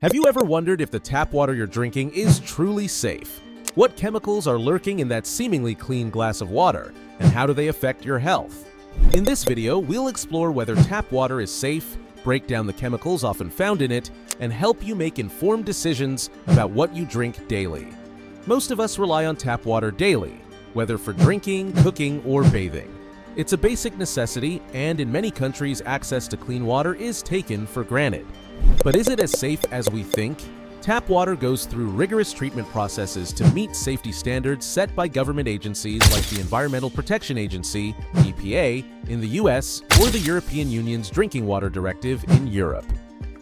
Have you ever wondered if the tap water you're drinking is truly safe? What chemicals are lurking in that seemingly clean glass of water, and how do they affect your health? In this video, we'll explore whether tap water is safe, break down the chemicals often found in it, and help you make informed decisions about what you drink daily. Most of us rely on tap water daily, whether for drinking, cooking, or bathing. It's a basic necessity, and in many countries, access to clean water is taken for granted. But is it as safe as we think? Tap water goes through rigorous treatment processes to meet safety standards set by government agencies like the Environmental Protection Agency, EPA, in the US, or the European Union's Drinking Water Directive in Europe.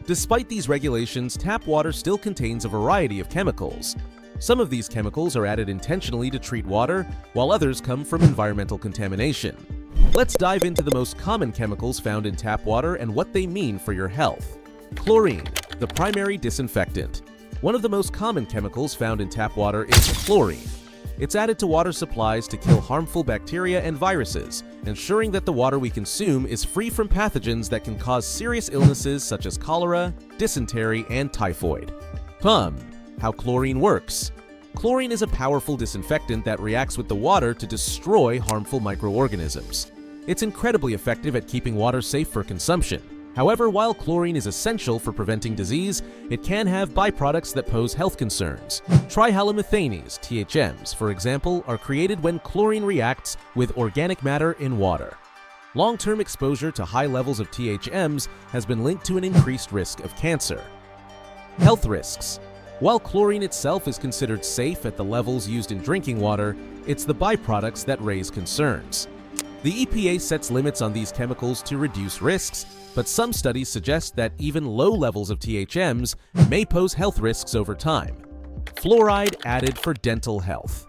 Despite these regulations, tap water still contains a variety of chemicals. Some of these chemicals are added intentionally to treat water, while others come from environmental contamination. Let's dive into the most common chemicals found in tap water and what they mean for your health. Chlorine, the primary disinfectant. One of the most common chemicals found in tap water is chlorine. It's added to water supplies to kill harmful bacteria and viruses, ensuring that the water we consume is free from pathogens that can cause serious illnesses such as cholera, dysentery, and typhoid. How chlorine works. Chlorine is a powerful disinfectant that reacts with the water to destroy harmful microorganisms. It's incredibly effective at keeping water safe for consumption. However, while chlorine is essential for preventing disease, it can have byproducts that pose health concerns. Trihalomethanes, THMs, for example, are created when chlorine reacts with organic matter in water. Long-term exposure to high levels of THMs has been linked to an increased risk of cancer. Health risks. While chlorine itself is considered safe at the levels used in drinking water, it's the byproducts that raise concerns. The EPA sets limits on these chemicals to reduce risks, but some studies suggest that even low levels of THMs may pose health risks over time. Fluoride added for dental health.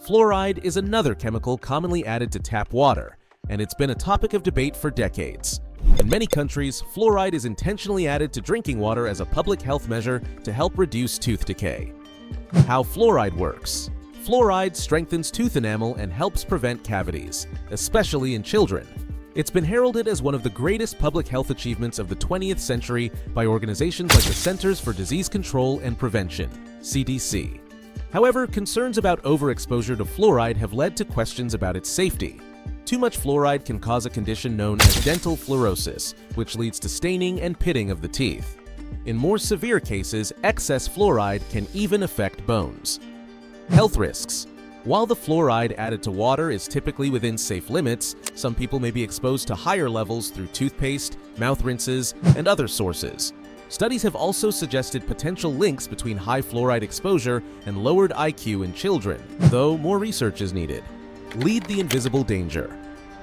Fluoride is another chemical commonly added to tap water, and it's been a topic of debate for decades. In many countries, fluoride is intentionally added to drinking water as a public health measure to help reduce tooth decay. How fluoride works. Fluoride strengthens tooth enamel and helps prevent cavities, especially in children. It's been heralded as one of the greatest public health achievements of the 20th century by organizations like the Centers for Disease Control and Prevention, CDC. However, concerns about overexposure to fluoride have led to questions about its safety. Too much fluoride can cause a condition known as dental fluorosis, which leads to staining and pitting of the teeth. In more severe cases, excess fluoride can even affect bones. Health risks. While the fluoride added to water is typically within safe limits, some people may be exposed to higher levels through toothpaste, mouth rinses, and other sources. Studies have also suggested potential links between high fluoride exposure and lowered IQ in children, though more research is needed. Lead the invisible danger.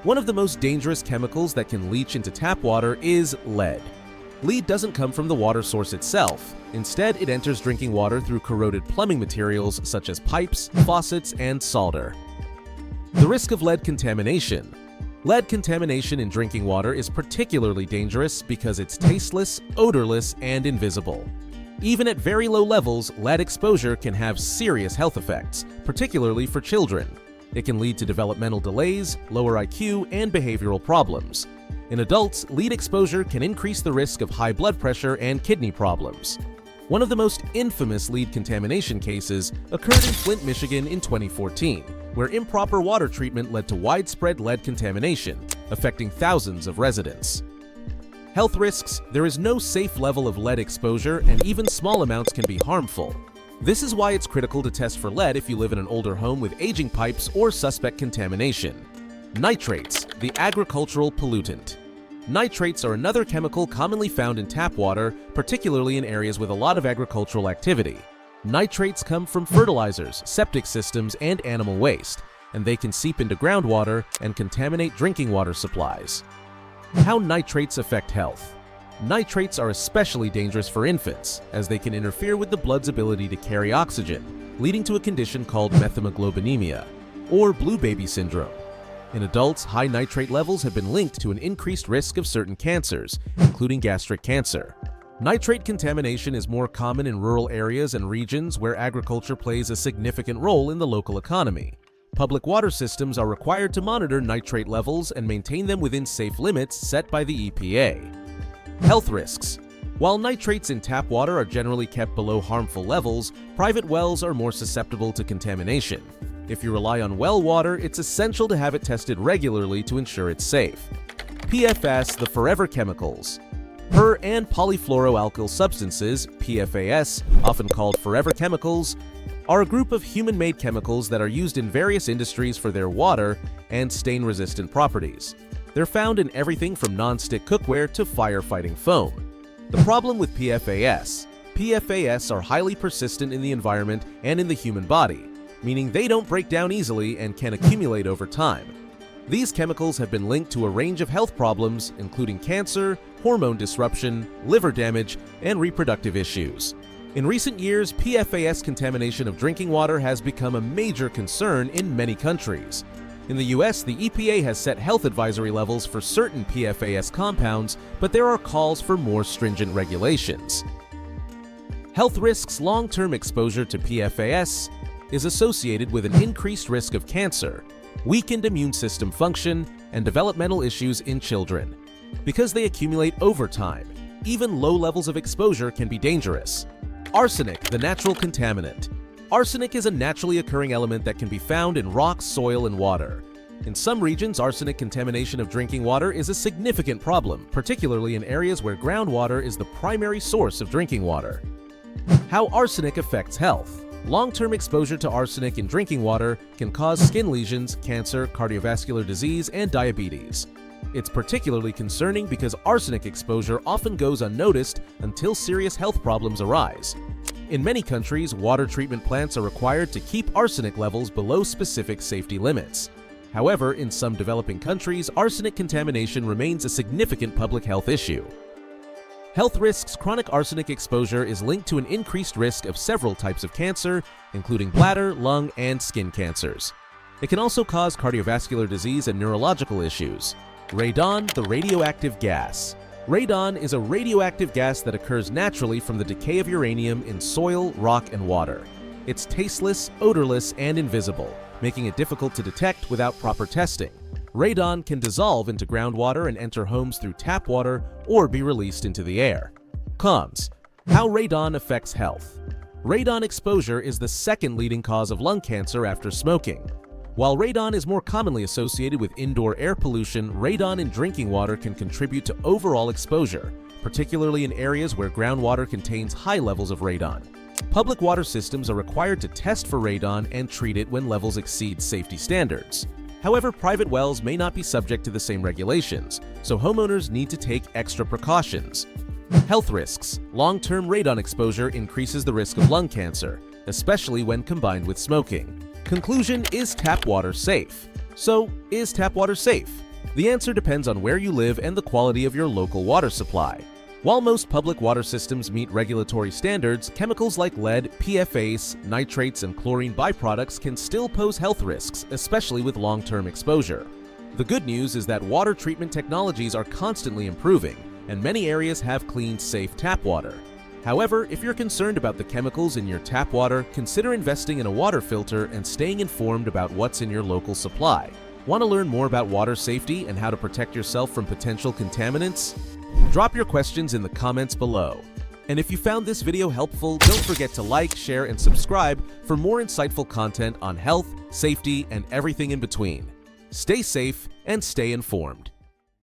One of the most dangerous chemicals that can leach into tap water is lead. Lead doesn't come from the water source itself. Instead, it enters drinking water through corroded plumbing materials such as pipes, faucets, and solder. The risk of lead contamination. Lead contamination in drinking water is particularly dangerous because it's tasteless, odorless, and invisible. Even at very low levels, lead exposure can have serious health effects, particularly for children. It can lead to developmental delays, lower IQ, and behavioral problems. In adults, lead exposure can increase the risk of high blood pressure and kidney problems. One of the most infamous lead contamination cases occurred in Flint, Michigan in 2014, where improper water treatment led to widespread lead contamination, affecting thousands of residents. Health risks. There is no safe level of lead exposure, and even small amounts can be harmful. This is why it's critical to test for lead if you live in an older home with aging pipes or suspect contamination. Nitrates, the agricultural pollutant. Nitrates are another chemical commonly found in tap water, particularly in areas with a lot of agricultural activity. Nitrates come from fertilizers, septic systems, and animal waste, and they can seep into groundwater and contaminate drinking water supplies. How nitrates affect health. Nitrates are especially dangerous for infants, as they can interfere with the blood's ability to carry oxygen, leading to a condition called methemoglobinemia, or blue baby syndrome. In adults, high nitrate levels have been linked to an increased risk of certain cancers, including gastric cancer. Nitrate contamination is more common in rural areas and regions where agriculture plays a significant role in the local economy. Public water systems are required to monitor nitrate levels and maintain them within safe limits set by the EPA. Health risks. While nitrates in tap water are generally kept below harmful levels, private wells are more susceptible to contamination. If you rely on well water, it's essential to have it tested regularly to ensure it's safe. PFAS, the forever chemicals. Per- and polyfluoroalkyl substances, PFAS, often called forever chemicals, are a group of human-made chemicals that are used in various industries for their water and stain-resistant properties. They're found in everything from non-stick cookware to firefighting foam. The problem with PFAS are highly persistent in the environment and in the human body, meaning they don't break down easily and can accumulate over time. These chemicals have been linked to a range of health problems, including cancer, hormone disruption, liver damage, and reproductive issues. In recent years, PFAS contamination of drinking water has become a major concern in many countries. In the US, the EPA has set health advisory levels for certain PFAS compounds, but there are calls for more stringent regulations. Health risks. Long-term exposure to PFAS is associated with an increased risk of cancer, weakened immune system function, and developmental issues in children. Because they accumulate over time, even low levels of exposure can be dangerous. Arsenic, the natural contaminant. Arsenic is a naturally occurring element that can be found in rocks, soil, and water. In some regions, arsenic contamination of drinking water is a significant problem, particularly in areas where groundwater is the primary source of drinking water. How arsenic affects health. Long-term exposure to arsenic in drinking water can cause skin lesions, cancer, cardiovascular disease, and diabetes. It's particularly concerning because arsenic exposure often goes unnoticed until serious health problems arise. In many countries, water treatment plants are required to keep arsenic levels below specific safety limits. However, in some developing countries, arsenic contamination remains a significant public health issue. Health risks. Chronic arsenic exposure is linked to an increased risk of several types of cancer, including bladder, lung, and skin cancers. It can also cause cardiovascular disease and neurological issues. Radon, the radioactive gas. Radon is a radioactive gas that occurs naturally from the decay of uranium in soil, rock, and water. It's tasteless, odorless, and invisible, making it difficult to detect without proper testing. Radon can dissolve into groundwater and enter homes through tap water or be released into the air. Cons. How radon affects health. Radon exposure is the second leading cause of lung cancer after smoking. While radon is more commonly associated with indoor air pollution, radon in drinking water can contribute to overall exposure, particularly in areas where groundwater contains high levels of radon. Public water systems are required to test for radon and treat it when levels exceed safety standards. However, private wells may not be subject to the same regulations, so homeowners need to take extra precautions. Health risks. Long-term radon exposure increases the risk of lung cancer, especially when combined with smoking. Conclusion: is tap water safe? So, is tap water safe? The answer depends on where you live and the quality of your local water supply. While most public water systems meet regulatory standards, chemicals like lead, PFAS, nitrates, and chlorine byproducts can still pose health risks, especially with long-term exposure. The good news is that water treatment technologies are constantly improving, and many areas have clean, safe tap water. However, if you're concerned about the chemicals in your tap water, consider investing in a water filter and staying informed about what's in your local supply. Want to learn more about water safety and how to protect yourself from potential contaminants? Drop your questions in the comments below. And if you found this video helpful, don't forget to like, share, and subscribe for more insightful content on health, safety, and everything in between. Stay safe and stay informed.